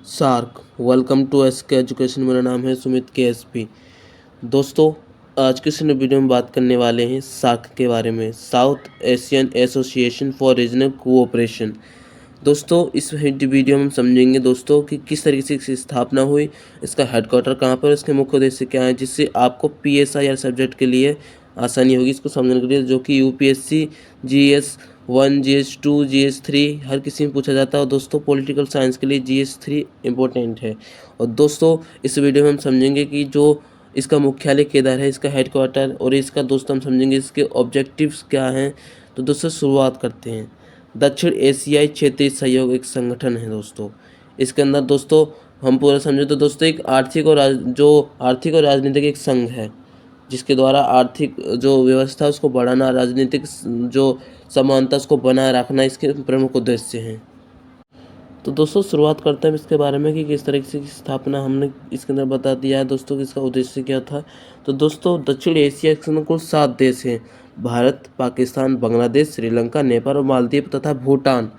SAARC welcome to SK education. मेरा नाम है सुमित KSP। दोस्तों, आज के इस वीडियो में बात करने वाले हैं सार्क के बारे में, south Asian association for regional cooperation. दोस्तों, इस वीडियो में हम समझेंगे दोस्तों कि किस तरीके से इसकी स्थापना हुई, इसका हेडक्वार्टर कहाँ पर, इसके मुख्य उद्देश्य क्या है, जिससे आपको PSIR सब्जेक्ट के लिए आसानी होगी इसको समझने के लिए, जो कि UPSC GS1 GS2 GS3 हर किसी में पूछा जाता है। और दोस्तों, पॉलिटिकल साइंस के लिए GS3 इम्पोर्टेंट है। और दोस्तों, इस वीडियो में हम समझेंगे कि जो इसका मुख्यालय किधर है, इसका हेडक्वार्टर, और इसका दोस्तों हम समझेंगे इसके ऑब्जेक्टिव्स क्या हैं। तो दोस्तों, शुरुआत करते हैं। दक्षिण एशियाई क्षेत्रीय सहयोग एक संगठन है दोस्तों। इसके अंदर दोस्तों हम पूरा समझे तो दोस्तों एक आर्थिक और राजनीतिक एक संघ है, जिसके द्वारा आर्थिक जो व्यवस्था है उसको बढ़ाना, राजनीतिक जो समानता उसको बनाए रखना इसके प्रमुख उद्देश्य हैं। तो दोस्तों, शुरुआत करते हैं इसके बारे में कि किस तरीके से स्थापना हमने इसके अंदर बता दिया है दोस्तों कि इसका उद्देश्य क्या था। तो दोस्तों, दक्षिण एशिया के अंदर कुल 7 देश हैं: भारत, पाकिस्तान, बांग्लादेश, श्रीलंका, नेपाल और मालदीव तथा भूटान।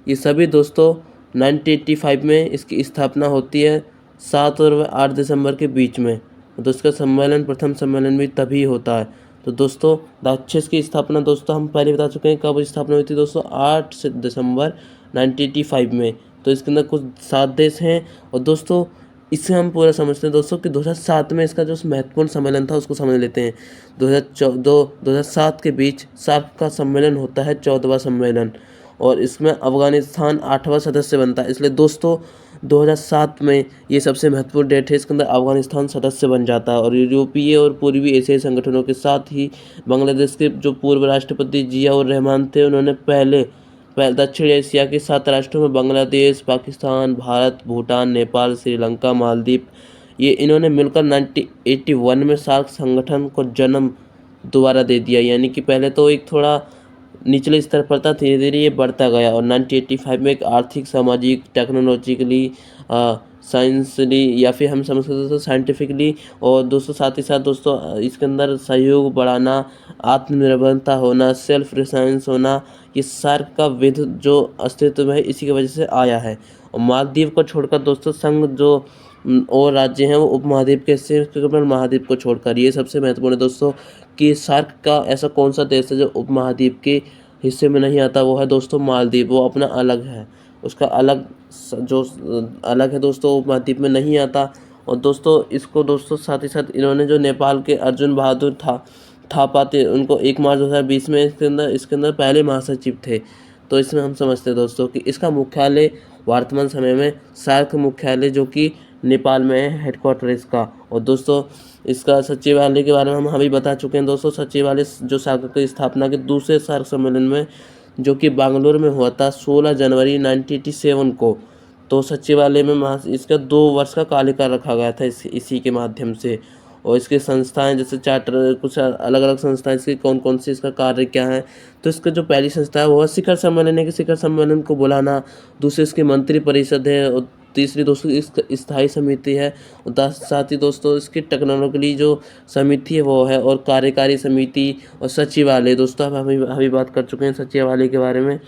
ये सभी दोस्तों 1985 में इसकी स्थापना होती है, 7 और 8 दिसंबर के बीच में। तो इसका सम्मेलन, प्रथम सम्मेलन भी तभी होता है। तो दोस्तों, दाक्षस की स्थापना दोस्तों हम पहले बता चुके हैं कब स्थापना हुई थी दोस्तों, 8 दिसंबर 1985 में। तो इसके अंदर कुछ 7 देश हैं। और दोस्तों, इससे हम पूरा समझते हैं दोस्तों कि 2007 में इसका जो महत्वपूर्ण सम्मेलन था उसको समझ लेते हैं। 2007 के बीच सार्क का सम्मेलन होता है, 14वां सम्मेलन, और इसमें अफगानिस्तान 8वां सदस्य बनता है। इसलिए दोस्तों 2007 में ये सबसे महत्वपूर्ण डेट है, इसके अंदर अफगानिस्तान सदस्य बन जाता है। और यूरोपीय और पूर्वी एशियाई संगठनों के साथ ही बांग्लादेश के जो पूर्व राष्ट्रपति जियाउर रहमान थे, उन्होंने पहले दक्षिण एशिया के 7 राष्ट्रों में बांग्लादेश, पाकिस्तान, भारत, भूटान, नेपाल, श्रीलंका, मालदीव, ये इन्होंने मिलकर 1981 में सार्क संगठन को जन्म दोबारा दे दिया। यानी कि पहले तो एक थोड़ा निचले स्तर पर था, धीरे धीरे ये बढ़ता गया। और 1985 में एक आर्थिक, सामाजिक, टेक्नोलॉजिकली, साइंसली, या फिर हम समझ सकते दोस्तों साइंटिफिकली, और दोस्तों साथ ही साथ दोस्तों इसके अंदर सहयोग बढ़ाना, आत्मनिर्भरता होना, सेल्फ रिलायंस होना, ये सार्क का विध जो अस्तित्व में है इसी की वजह से आया है। और मालदीव को छोड़कर दोस्तों संघ जो और राज्य हैं वो उपमहाद्वीप के हिस्से, केवल महाद्वीप को छोड़कर, ये सबसे महत्वपूर्ण है दोस्तों कि सार्क का ऐसा कौन सा देश है जो उपमहाद्वीप के हिस्से में नहीं आता, वो है दोस्तों मालदीव। वो अपना अलग है, उसका अलग है दोस्तों, उपमहाद्वीप में नहीं आता। और दोस्तों इसको दोस्तों साथ ही साथ इन्होंने जो नेपाल के अर्जुन बहादुर थापा थे, उनको 1 मार्च 2020 में इसके अंदर पहले महासचिव थे। तो इसमें हम समझते हैं दोस्तों कि इसका मुख्यालय वर्तमान समय में सार्क मुख्यालय जो कि नेपाल में है, हेडक्वार्टर इसका। और दोस्तों इसका सचिवालय के बारे में हम अभी बता चुके हैं दोस्तों। सचिवालय जो सार्क की स्थापना के दूसरे सार्क सम्मेलन में, जो कि बेंगलुरु में हुआ था 16 जनवरी 1987 को, तो सचिवालय में इसका 2 वर्ष का कार्यकाल रखा गया था इसी के माध्यम से। और इसकी संस्थाएं जैसे चार्टर, कुछ अलग अलग संस्थाएं, इसकी कौन कौन सी, इसका कार्य क्या है। तो इसका जो पहली संस्था है वो है शिखर सम्मेलन है, कि शिखर सम्मेलन को बुलाना। दूसरी इसकी मंत्री परिषद है। और तीसरी दोस्तों इसकी स्थायी समिति है। और साथ ही दोस्तों इसकी टेक्नोलॉजिकली जो समिति है वो है, और कार्यकारी समिति और सचिवालय। दोस्तों अब हम अभी बात कर चुके हैं सचिवालय के बारे में।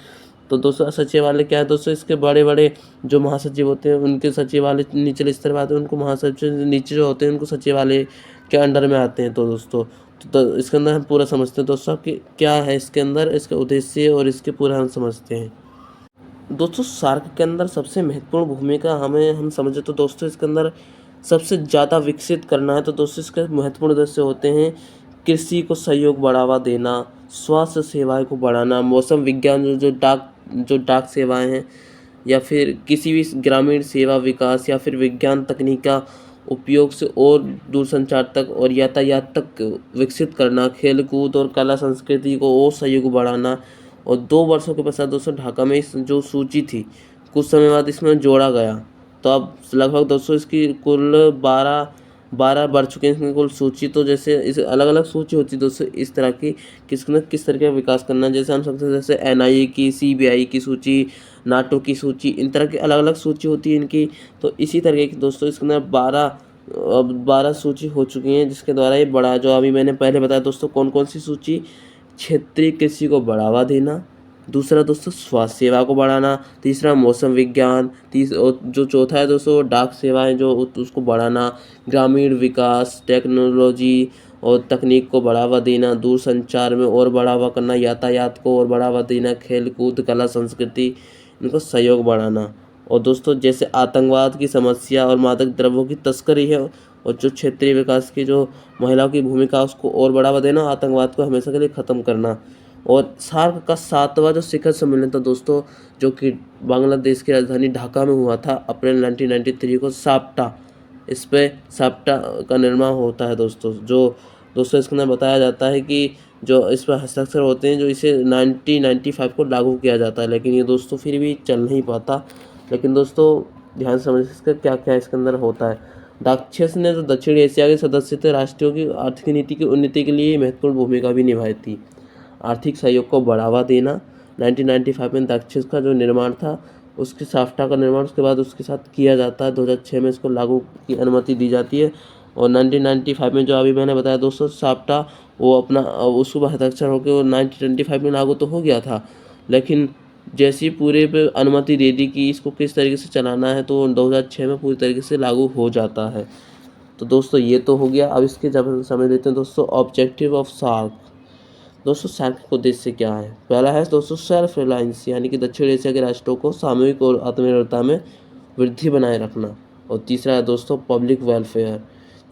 तो दोस्तों सचिवालय क्या है दोस्तों, इसके बड़े बड़े जो महासचिव होते हैं उनके सचिवालय निचले स्तर पर आते हैं, उनको महासचिव से नीचे जो होते हैं उनको सचिवालय के अंडर में आते हैं। तो दोस्तों तो इसके अंदर हम पूरा समझते हैं दोस्तों कि क्या है इसके अंदर, इसके उद्देश्य और इसके पूरा हम समझते हैं। दोस्तों सार्क के अंदर सबसे महत्वपूर्ण भूमिका हम समझे तो दोस्तों इसके अंदर सबसे ज़्यादा विकसित करना है। तो दोस्तों इसके महत्वपूर्ण उद्देश्य होते हैं कृषि को सहयोग बढ़ावा देना, स्वास्थ्य सेवाएं को बढ़ाना, मौसम विज्ञान जो डाक सेवाएं हैं, या फिर किसी भी ग्रामीण सेवा विकास, या फिर विज्ञान तकनीक का उपयोग से और दूरसंचार तक और यातायात तक विकसित करना, खेलकूद और कला संस्कृति को और सहयोग बढ़ाना। और 2 वर्षों के पश्चात दोस्तों ढाका में इस जो सूची थी कुछ समय बाद इसमें जोड़ा गया। तो अब लगभग दोस्तों इसकी कुल 12 बढ़ चुके हैं इसकी कुल सूची। तो जैसे इस अलग अलग सूची होती है दोस्तों इस तरह की, किस तरह का विकास करना, जैसे हम सकते हैं जैसे NIA की, CBI की सूची, नाटो की सूची, इन तरह की अलग अलग सूची होती है इनकी। तो इसी तरह की दोस्तों इसके अंदर 12 सूची हो चुकी हैं, जिसके द्वारा ये बड़ा, जो अभी मैंने पहले बताया दोस्तों कौन कौन सी सूची, क्षेत्रीय कृषि को बढ़ावा देना, दूसरा दोस्तों स्वास्थ्य सेवा को बढ़ाना, तीसरा मौसम विज्ञान, और जो चौथा है दोस्तों डाक सेवाएं जो उसको बढ़ाना, ग्रामीण विकास, टेक्नोलॉजी और तकनीक को बढ़ावा देना, दूरसंचार में और बढ़ावा करना, यातायात को और बढ़ावा देना, खेल कूद, कला संस्कृति, इनको सहयोग बढ़ाना। और दोस्तों जैसे आतंकवाद की समस्या और मादक द्रव्यों की तस्करी है, और जो क्षेत्रीय विकास की जो महिलाओं की भूमिका उसको और बढ़ावा देना, आतंकवाद को हमेशा के लिए ख़त्म करना। और सार्क का 7वां जो शिखर सम्मेलन था दोस्तों, जो कि बांग्लादेश की राजधानी ढाका में हुआ था अप्रैल 1993 को, साप्टा, इस पे साप्टा का निर्माण होता है दोस्तों। जो दोस्तों इसके अंदर बताया जाता है कि जो इस पर हस्ताक्षर होते हैं, जो इसे 1995 को लागू किया जाता है, लेकिन ये दोस्तों फिर भी चल नहीं पाता। लेकिन दोस्तों ध्यान से समझिए इसका क्या क्या इसके अंदर होता है। दाक्षस ने जो दक्षिण एशिया के सदस्य राष्ट्रों की आर्थिक नीति की उन्नति के लिए महत्वपूर्ण भूमिका भी निभाई थी। आर्थिक सहयोग को बढ़ावा देना, 1995 में दाक्षस का जो निर्माण था उसके साफ्टा का निर्माण उसके बाद उसके साथ किया जाता है। 2006 में इसको लागू की अनुमति दी जाती है। और 1995 में जो अभी मैंने बताया दोस्तों साफ्टा, वो अपना उसको हस्ताक्षर होकर वो 1925 में लागू तो हो गया था, लेकिन जैसी पूरे पे अनुमति दे दी कि इसको किस तरीके से चलाना है, तो 2006 में पूरी तरीके से लागू हो जाता है। तो दोस्तों ये तो हो गया। अब इसके जब समझ लेते हैं दोस्तों ऑब्जेक्टिव ऑफ सार्क। दोस्तों सार्क का उद्देश्य क्या है? पहला है दोस्तों सेल्फ रिलायंस, यानी कि दक्षिण एशिया के राष्ट्रों को सामूहिक और आत्मनिर्भरता में वृद्धि बनाए रखना। और तीसरा है दोस्तों पब्लिक वेलफेयर,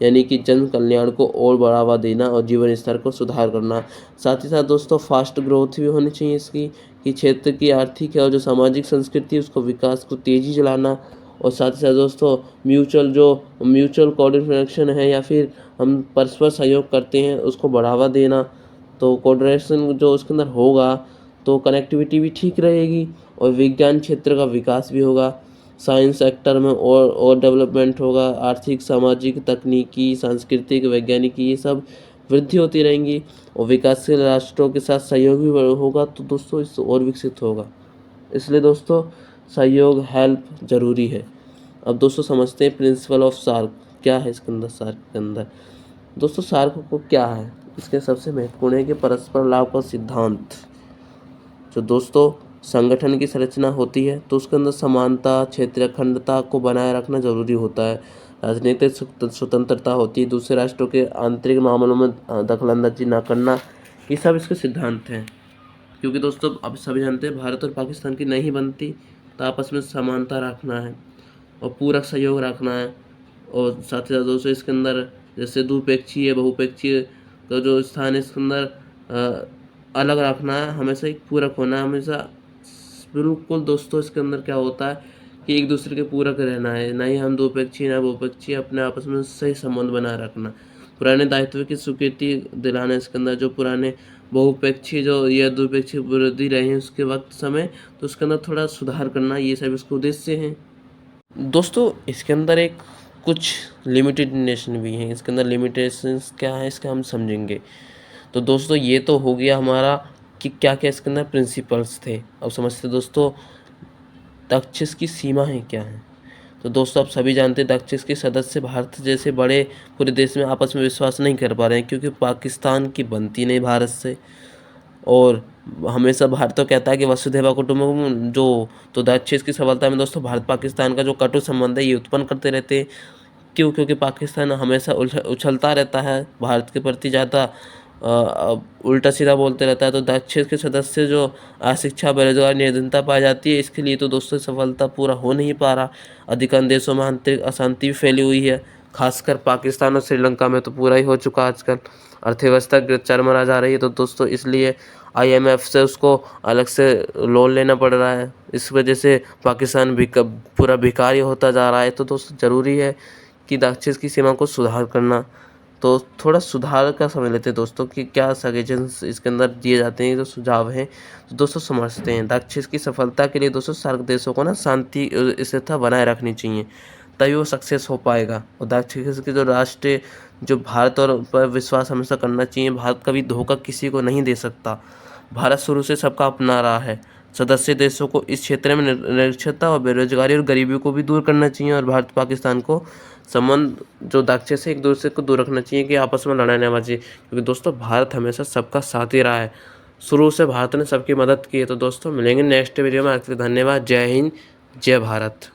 यानी कि जन कल्याण को और बढ़ावा देना और जीवन स्तर को सुधार करना। साथ ही साथ दोस्तों फास्ट ग्रोथ भी होनी चाहिए इसकी, कि क्षेत्र की आर्थिक और जो सामाजिक संस्कृति उसको विकास को तेजी चलाना। और साथ ही साथ दोस्तों म्यूचुअल कोऑर्डिनेशन है, या फिर हम परस्पर सहयोग करते हैं उसको बढ़ावा देना। तो कोऑर्डिनेशन जो उसके अंदर होगा तो कनेक्टिविटी भी ठीक रहेगी और विज्ञान क्षेत्र का विकास भी होगा, साइंस सेक्टर में और डेवलपमेंट होगा, आर्थिक, सामाजिक, तकनीकी, सांस्कृतिक, वैज्ञानिकी, ये सब वृद्धि होती रहेंगी। और विकासशील राष्ट्रों के साथ सहयोग भी होगा, तो दोस्तों इससे और विकसित होगा। इसलिए दोस्तों सहयोग, हेल्प ज़रूरी है। अब दोस्तों समझते हैं प्रिंसिपल ऑफ सार्क क्या है इसके अंदर। सार्क के अंदर दोस्तों सार्क को क्या है, इसके सबसे महत्वपूर्ण है कि परस्पर लाभ का सिद्धांत। जो दोस्तों संगठन की संरचना होती है तो उसके अंदर समानता, क्षेत्रीय अखंडता को बनाए रखना जरूरी होता है, राजनीतिक स्वतंत्रता होती है, दूसरे राष्ट्रों के आंतरिक मामलों में दखलंदाजी न करना, ये सब इसके सिद्धांत हैं। क्योंकि दोस्तों अब सभी जानते हैं भारत और पाकिस्तान की नहीं बनती, तो आपस में समानता रखना है और पूरक सहयोग रखना है। और साथ ही साथ दोस्तों इसके अंदर जैसे द्विपक्षीय, बहुपक्षीय का जो स्थान है इसके अंदर अलग रखना है, हमेशा एक पूरक होना है हमेशा। बिल्कुल दोस्तों इसके अंदर क्या होता है कि एक दूसरे के पूरक रहना है, ना ही हम द्विपक्षीय ना बहुपक्षीय, अपने आपस में सही संबंध बनाए रखना, पुराने दायित्व की स्वीकृति दिलाना। इसके अंदर जो पुराने बहुपक्षीय जो या द्विपक्षीय विरोधी रहे हैं उसके वक्त समय, तो उसके अंदर थोड़ा सुधार करना, ये सब इसके उद्देश्य हैं। दोस्तों इसके अंदर एक कुछ लिमिटेशन भी हैं, इसके अंदर लिमिटेशंस क्या है इसके हम समझेंगे। तो दोस्तों ये तो हो गया हमारा कि क्या क्या इसके अंदर प्रिंसिपल्स थे। अब समझते दोस्तों दाक्षस की सीमाएं क्या हैं। तो दोस्तों आप सभी जानते हैं दाक्षस के सदस्य भारत जैसे बड़े पूरे देश में आपस में विश्वास नहीं कर पा रहे हैं, क्योंकि पाकिस्तान की बनती नहीं भारत से, और हमेशा भारत तो कहता है कि वसुधैव कुटुंबकम जो, तो दाक्षस की सफलता में दोस्तों भारत पाकिस्तान का जो कटु संबंध है ये उत्पन्न करते रहते हैं। क्यों? क्योंकि पाकिस्तान हमेशा उछलता रहता है भारत के प्रति, ज़्यादा उल्टा सीधा बोलते रहता है। तो दाक्षस के सदस्य जो अशिक्षा, बेरोजगार, निर्धनता पाई जाती है, इसके लिए तो दोस्तों सफलता पूरा हो नहीं पा रहा। अधिकांश देशों में आंतरिक अशांति भी फैली हुई है, खासकर पाकिस्तान और श्रीलंका में तो पूरा ही हो चुका आजकल। अर्थव्यवस्था चरमरा जा रही है, तो दोस्तों इसलिए IMF से उसको अलग से लोन लेना पड़ रहा है। इस वजह से पाकिस्तान भी पूरा भिखारी होता जा रहा है। तो दोस्तों ज़रूरी है कि दाक्षस की सीमा को सुधार करना। तो थोड़ा सुधार का समझ लेते हैं दोस्तों कि क्या सजेशंस इसके अंदर दिए जाते हैं, जो सुझाव हैं। तो दोस्तों समझते हैं दाक्षस की सफलता के लिए दोस्तों सार्क देशों को ना शांति स्थिरता बनाए रखनी चाहिए, तभी वो सक्सेस हो पाएगा। और दाक्षस के जो राष्ट्र जो भारत और पर विश्वास हमेशा करना चाहिए, भारत कभी धोखा किसी को नहीं दे सकता। भारत शुरू से सबका अपना रहा है। सदस्य देशों को इस क्षेत्र में निरक्षरता और बेरोजगारी और गरीबी को भी दूर करना चाहिए, और भारत पाकिस्तान को संबंध जो दाक्षस से एक दूसरे को दूर रखना चाहिए कि आपस में लड़ाई नहीं होना चाहिए। क्योंकि दोस्तों भारत हमेशा सबका साथ ही रहा है, शुरू से भारत ने सबकी मदद की है। तो दोस्तों मिलेंगे नेक्स्ट वीडियो में। धन्यवाद। जय हिंद, जय भारत।